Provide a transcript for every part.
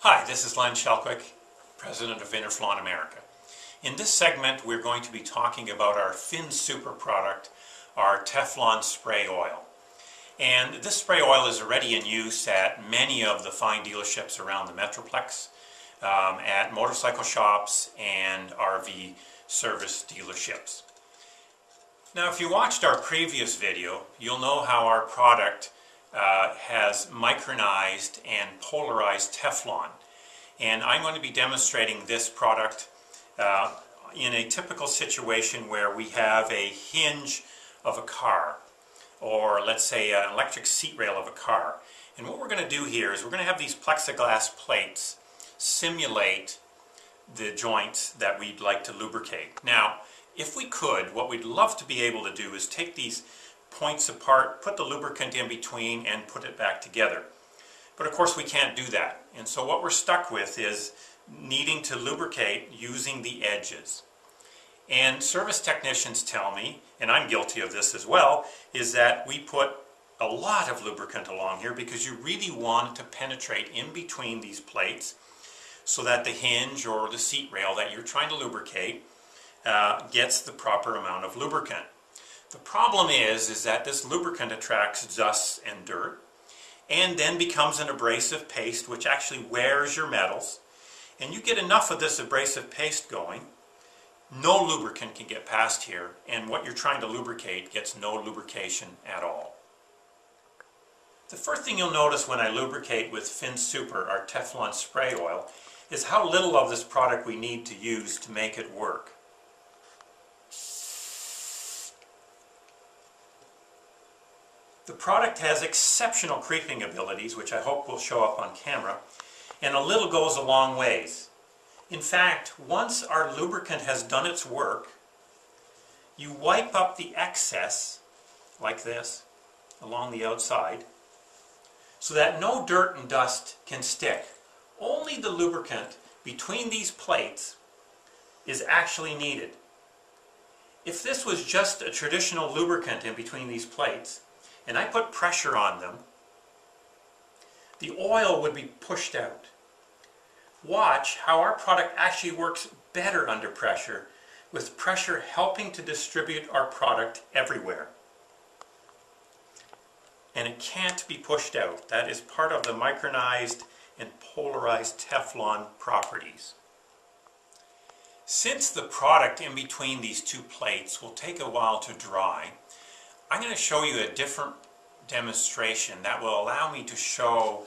Hi, this is Len Shelquick, President of Interflon America. In this segment, we're going to be talking about our Fin Super product, our Teflon spray oil. And this spray oil is already in use at many of the fine dealerships around the Metroplex, at motorcycle shops and RV service dealerships. Now, if you watched our previous video, you'll know how our product has micronized and polarized Teflon. And I'm going to be demonstrating this product in a typical situation where we have a hinge of a car, or let's say an electric seat rail of a car. And what we're going to do here is we're going to have these plexiglass plates simulate the joints that we'd like to lubricate. Now, if we could, what we'd love to be able to do is take these points apart, put the lubricant in between, and put it back together. But of course we can't do that. And so what we're stuck with is needing to lubricate using the edges. And service technicians tell me, and I'm guilty of this as well, is that we put a lot of lubricant along here because you really want it to penetrate in between these plates so that the hinge or the seat rail that you're trying to lubricate gets the proper amount of lubricant. The problem is that this lubricant attracts dust and dirt and then becomes an abrasive paste which actually wears your metals. And you get enough of this abrasive paste going, no lubricant can get past here, and what you're trying to lubricate gets no lubrication at all. The first thing you'll notice when I lubricate with Fin Super, our Teflon spray oil, is how little of this product we need to use to make it work. The product has exceptional creeping abilities, which I hope will show up on camera, and a little goes a long ways. In fact, once our lubricant has done its work, you wipe up the excess, like this, along the outside, so that no dirt and dust can stick. Only the lubricant between these plates is actually needed. If this was just a traditional lubricant in between these plates, and I put pressure on them, the oil would be pushed out. Watch how our product actually works better under pressure, with pressure helping to distribute our product everywhere. And it can't be pushed out. That is part of the micronized and polarized Teflon properties. Since the product in between these two plates will take a while to dry, I'm going to show you a different demonstration that will allow me to show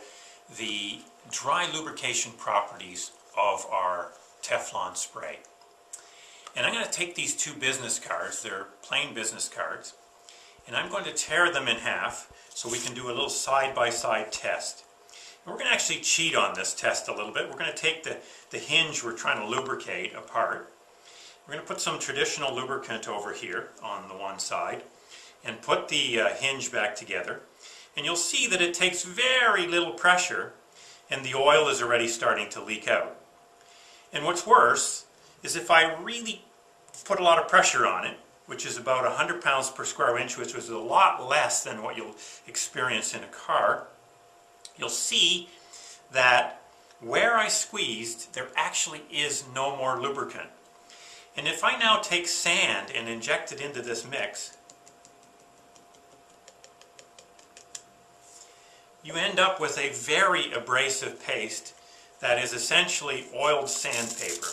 the dry lubrication properties of our Teflon spray. And I'm going to take these two business cards, they're plain business cards, and I'm going to tear them in half so we can do a little side-by-side test. And we're going to actually cheat on this test a little bit. We're going to take the hinge we're trying to lubricate apart. We're going to put some traditional lubricant over here on the one side and put the hinge back together. And you'll see that it takes very little pressure and the oil is already starting to leak out. And what's worse is if I really put a lot of pressure on it, which is about 100 pounds per square inch, which is a lot less than what you'll experience in a car, you'll see that where I squeezed, there actually is no more lubricant. And if I now take sand and inject it into this mix, you end up with a very abrasive paste that is essentially oiled sandpaper.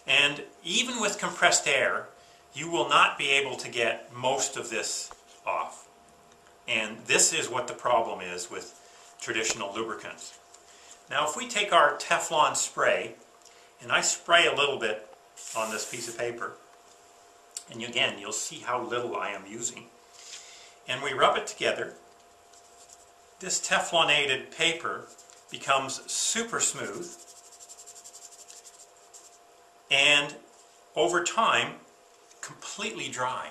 And even with compressed air, you will not be able to get most of this off. And this is what the problem is with traditional lubricants. Now if we take our Teflon spray, and I spray a little bit on this piece of paper, and again, you'll see how little I am using, and we rub it together, this Teflonated paper becomes super smooth, and over time, completely dry.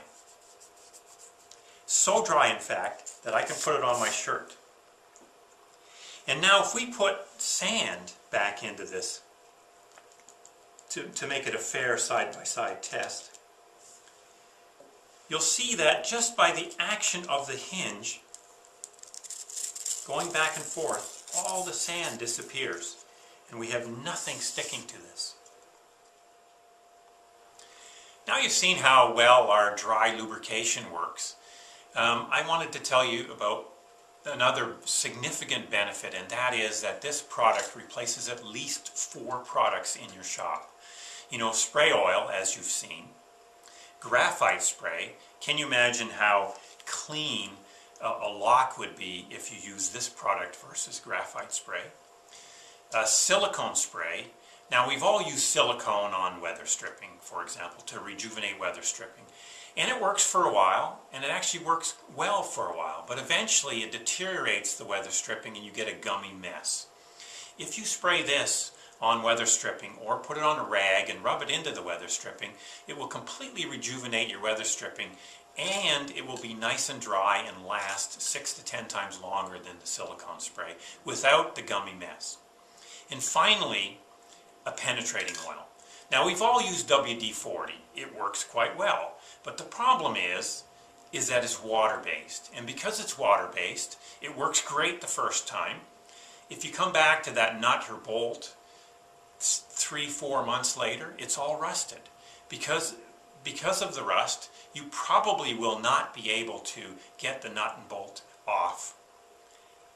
So dry, in fact, that I can put it on my shirt. And now if we put sand back into this to make it a fair side-by-side test, you'll see that just by the action of the hinge going back and forth, all the sand disappears. and we have nothing sticking to this. Now you've seen how well our dry lubrication works. I wanted to tell you about another significant benefit, and that is that this product replaces at least 4 products in your shop. You know, spray oil, as you've seen, graphite spray. Can you imagine how clean a lock would be if you use this product versus graphite spray? Silicone spray. Now, we've all used silicone on weather stripping, for example, to rejuvenate weather stripping. And it works for a while, and it actually works well for a while, but eventually it deteriorates the weather stripping and you get a gummy mess. If you spray this on weather stripping or put it on a rag and rub it into the weather stripping, it will completely rejuvenate your weather stripping, and it will be nice and dry and last 6 to 10 times longer than the silicone spray without the gummy mess. And finally, a penetrating oil. Now, we've all used WD-40. It works quite well, but the problem is that it's water-based, and because it's water-based, it works great the first time. If you come back to that nut or bolt 3-4 months later, it's all rusted. Because of the rust, you probably will not be able to get the nut and bolt off.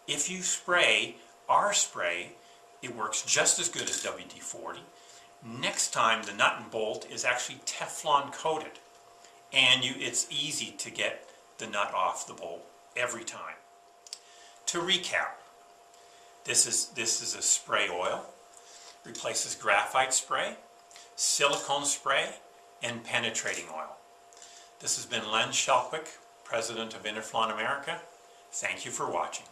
If you spray our spray, it works just as good as WD-40. Next time, the nut and bolt is actually Teflon coated, and it's easy to get the nut off the bolt every time. To recap, this is a spray oil, replaces graphite spray, silicone spray, and penetrating oil. This has been Len Shelquick, President of Interflon America. Thank you for watching.